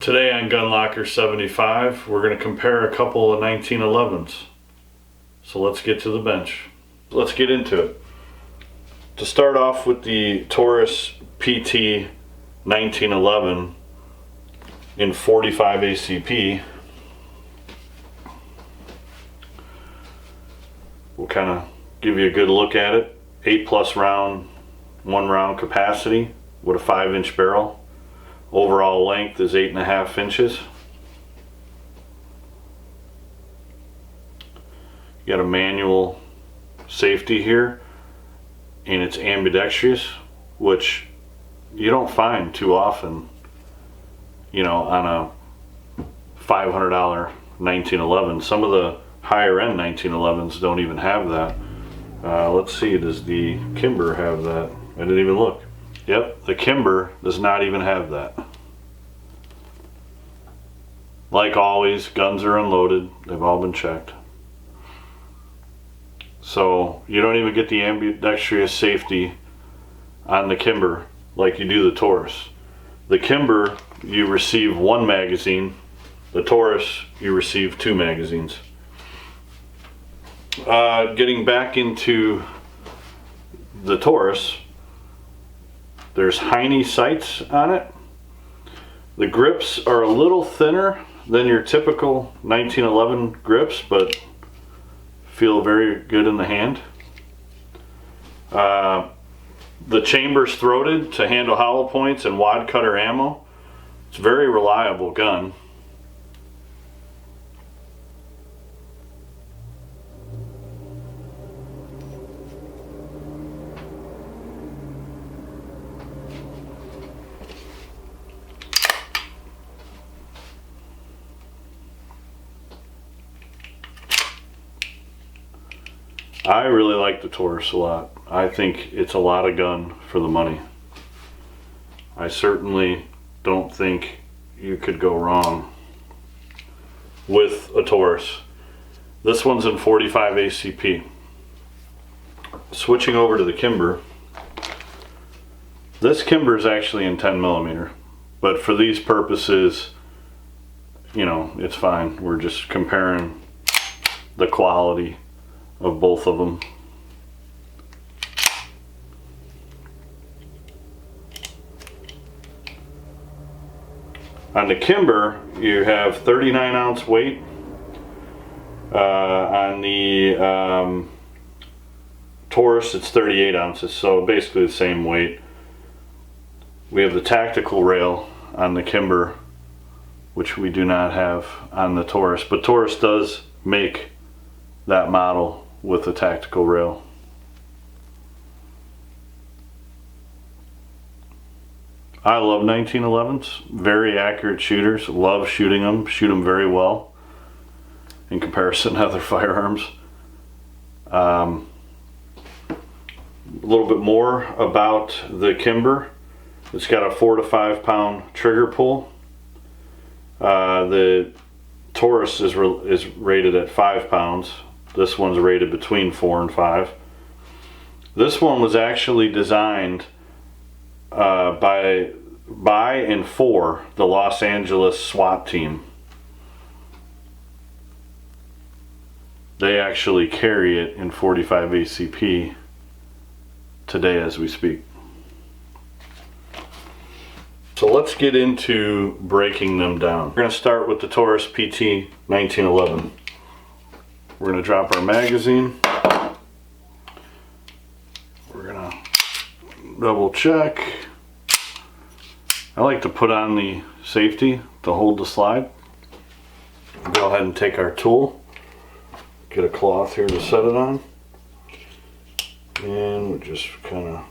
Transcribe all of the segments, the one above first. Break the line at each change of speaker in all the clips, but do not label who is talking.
Today on Gun Locker 75, we're going to compare a couple of 1911s. So let's get to the bench. Let's get into it. To start off with the Taurus PT1911 in 45 ACP, we'll kind of give you a good look at it. 8+ round, 1 round capacity with a 5-inch barrel. Overall length is 8.5 inches. You got a manual safety here, and it's ambidextrous, which you don't find too often, you know, on a $500 1911. Some of the higher end 1911s don't even have that. Let's see, does the Kimber have that? I didn't even look. Yep, the Kimber does not even have that. Like always, guns are unloaded. They've all been checked. So you don't even get the ambidextrous safety on the Kimber like you do the Taurus. The Kimber, you receive 1 magazine. The Taurus, you receive 2 magazines. Getting back into the Taurus, there's Heine sights on it. The grips are a little thinner than your typical 1911 grips, but feel very good in the hand. The chamber's throated to handle hollow points and wad cutter ammo. It's a very reliable gun. I really like the Taurus a lot. I think it's a lot of gun for the money. I certainly don't think you could go wrong with a Taurus. This one's in 45 ACP. Switching over to the Kimber. This Kimber is actually in 10mm, but for these purposes, you know, it's fine. We're just comparing the quality of both of them. On the Kimber, you have 39-ounce weight. On the Taurus, it's 38 ounces, so basically the same weight. We have the tactical rail on the Kimber, which we do not have on the Taurus, but Taurus does make that model with a tactical rail. I love 1911s, very accurate shooters, love shooting them, shoot them very well in comparison to other firearms. A little bit more about the Kimber. It's got a 4 to 5 pound trigger pull. The Taurus is rated at 5 pounds. This one's rated between 4 and 5. This one was actually designed by and for the Los Angeles SWAT team. They actually carry it in 45 ACP today as we speak. So let's get into breaking them down. We're going to start with the Taurus PT1911. We're going to drop our magazine. We're going to double check. I like to put on the safety to hold the slide. Go ahead and take our tool. Get a cloth here to set it on. And we just kind of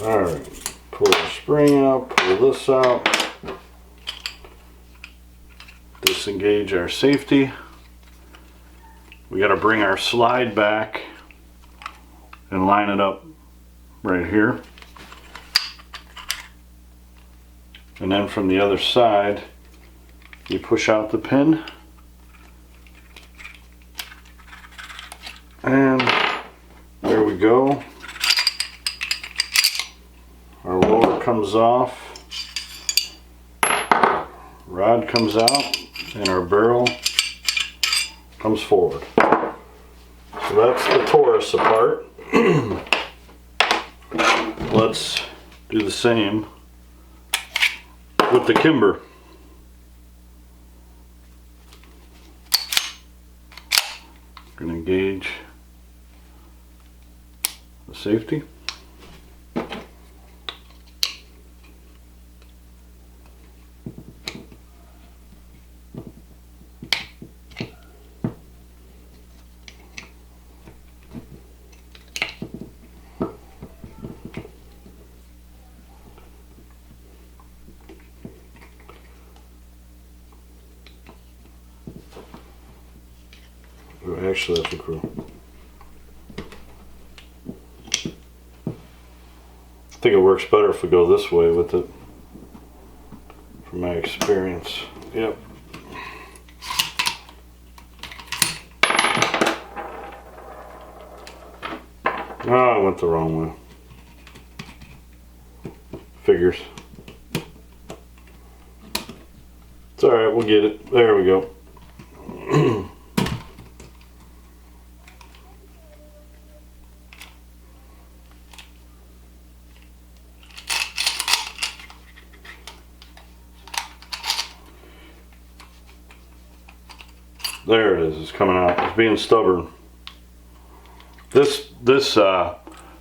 Alright, pull the spring out, pull this out, disengage our safety. We got to bring our slide back and line it up right here. And then from the other side, you push out the pin. And there we go. Our lower comes off, rod comes out, and our barrel comes forward. So that's the Taurus apart. Let's do the same with the Kimber. I'm going to engage the safety. Actually, that's cool. I think it works better if we go this way with it, from my experience. Yep. Oh, I went the wrong way. Figures. It's alright, we'll get it. There we go. There it is. It's coming out. It's being stubborn. This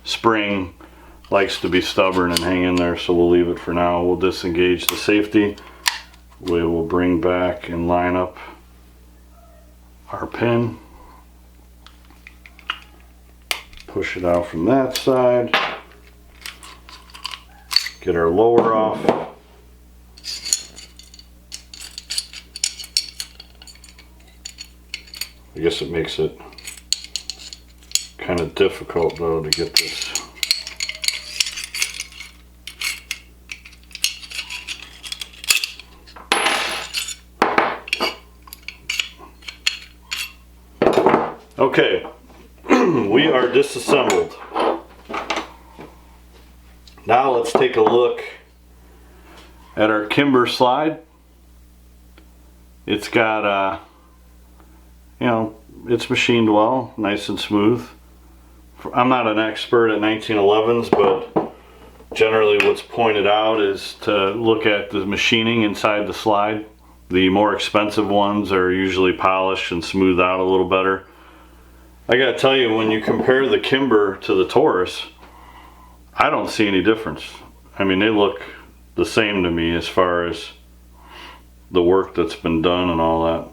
spring likes to be stubborn and hang in there, so we'll leave it for now. We'll disengage the safety. We will bring back and line up our pin. Push it out from that side. Get our lower off. I guess it makes it kind of difficult though to get this. Okay, we are disassembled. Now let's take a look at our Kimber slide. It's got you know, it's machined well, nice and smooth. I'm not an expert at 1911s, but generally what's pointed out is to look at the machining inside the slide. The more expensive ones are usually polished and smoothed out a little better. I gotta tell you, when you compare the Kimber to the Taurus, I don't see any difference. I mean, they look the same to me as far as the work that's been done and all that.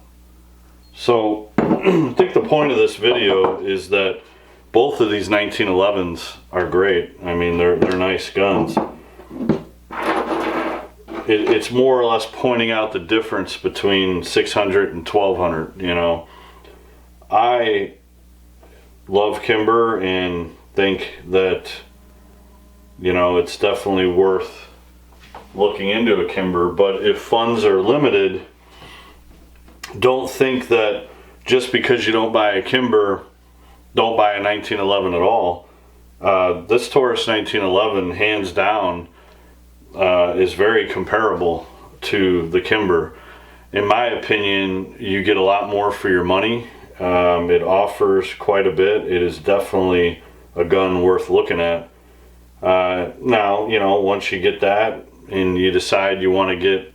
So I think the point of this video is that both of these 1911s are great. I mean, they're nice guns. It's more or less pointing out the difference between 600 and 1200. You know, I love Kimber and think that, you know, it's definitely worth looking into a Kimber. But if funds are limited, don't think that just because you don't buy a Kimber, don't buy a 1911 at all. This Taurus 1911, hands down, is very comparable to the Kimber. In my opinion, you get a lot more for your money. It offers quite a bit. It is definitely a gun worth looking at. Now, you know, once you get that and you decide you want to get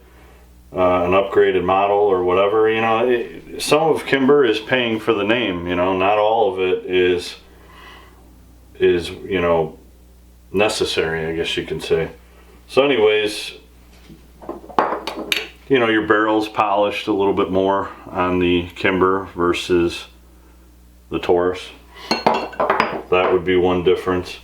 an upgraded model or whatever, you know, some of Kimber is paying for the name. You know, not all of it is you know, necessary, I guess you can say. So anyways, you know, your barrel's polished a little bit more on the Kimber versus the Taurus. That would be one difference.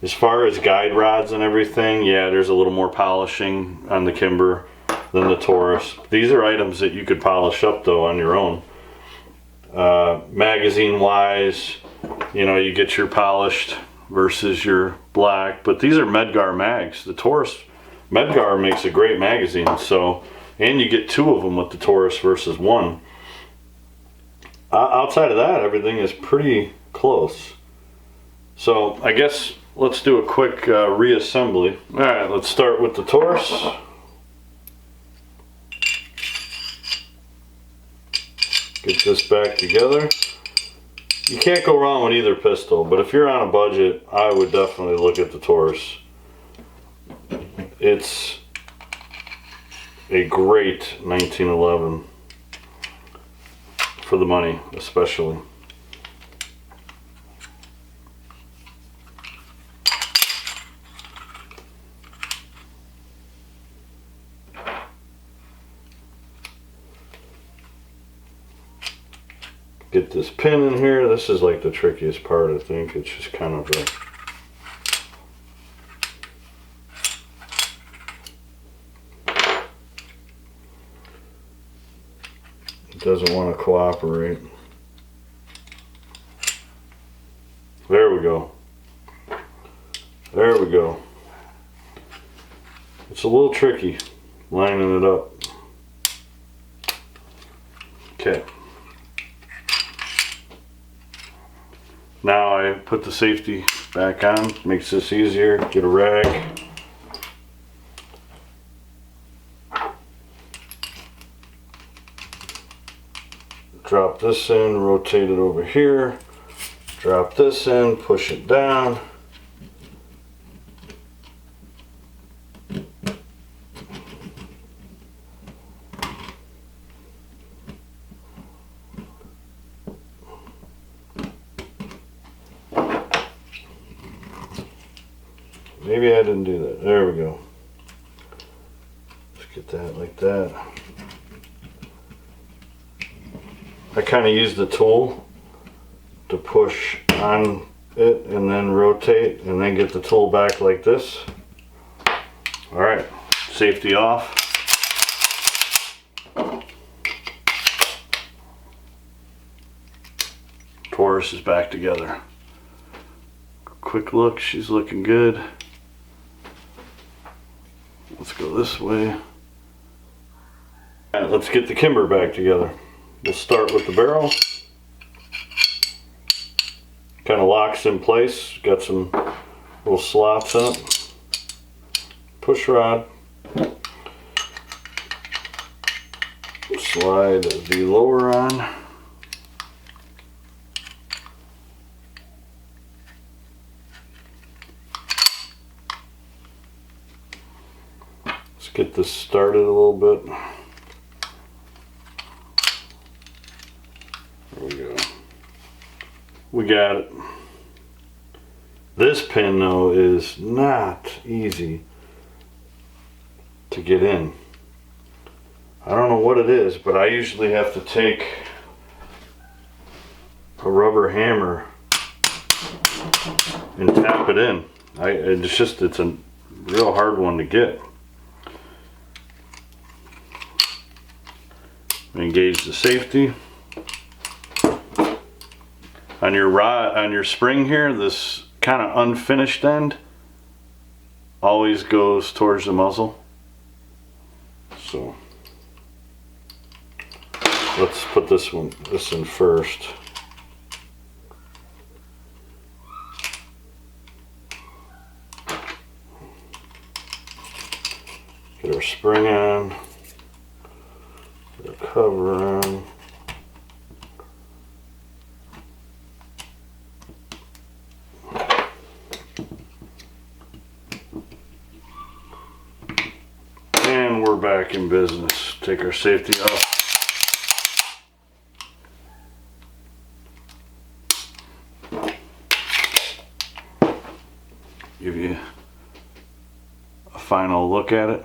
As far as guide rods and everything, yeah, there's a little more polishing on the Kimber than the Taurus. These are items that you could polish up though on your own. Magazine wise, you know, you get your polished versus your black, but these are Medgar mags. The Taurus Medgar makes a great magazine, so, and you get 2 of them with the Taurus versus 1. Outside of that, everything is pretty close. So I guess let's do a quick reassembly. Alright, let's start with the Taurus. Get this back together. You can't go wrong with either pistol, but if you're on a budget, I would definitely look at the Taurus. It's a great 1911 for the money, especially. Get this pin in here. This is like the trickiest part, I think. It's just kind of a doesn't want to cooperate. There we go. There we go. It's a little tricky lining it up. Okay. Now I put the safety back on. Makes this easier. Get a rag. Drop this in, rotate it over here, drop this in, push it down. Maybe I didn't do that. There we go. Let's get that like that. I kind of use the tool to push on it and then rotate and then get the tool back like this. Alright, safety off. Taurus is back together. Quick look, she's looking good. Let's go this way. Alright, let's get the Kimber back together. We'll start with the barrel. Kind of locks in place. Got some little slots in it. Push rod. Slide the lower on. Let's get this started a little bit. There we go. We got it. This pin though is not easy to get in. I don't know what it is, but I usually have to take a rubber hammer and tap it in. It's a real hard one to get. Engage the safety. On your rod, on your spring here, this kind of unfinished end always goes towards the muzzle. So let's put this in first. Get our spring on, get our cover on. And we're back in business. Take our safety off. Give you a final look at it.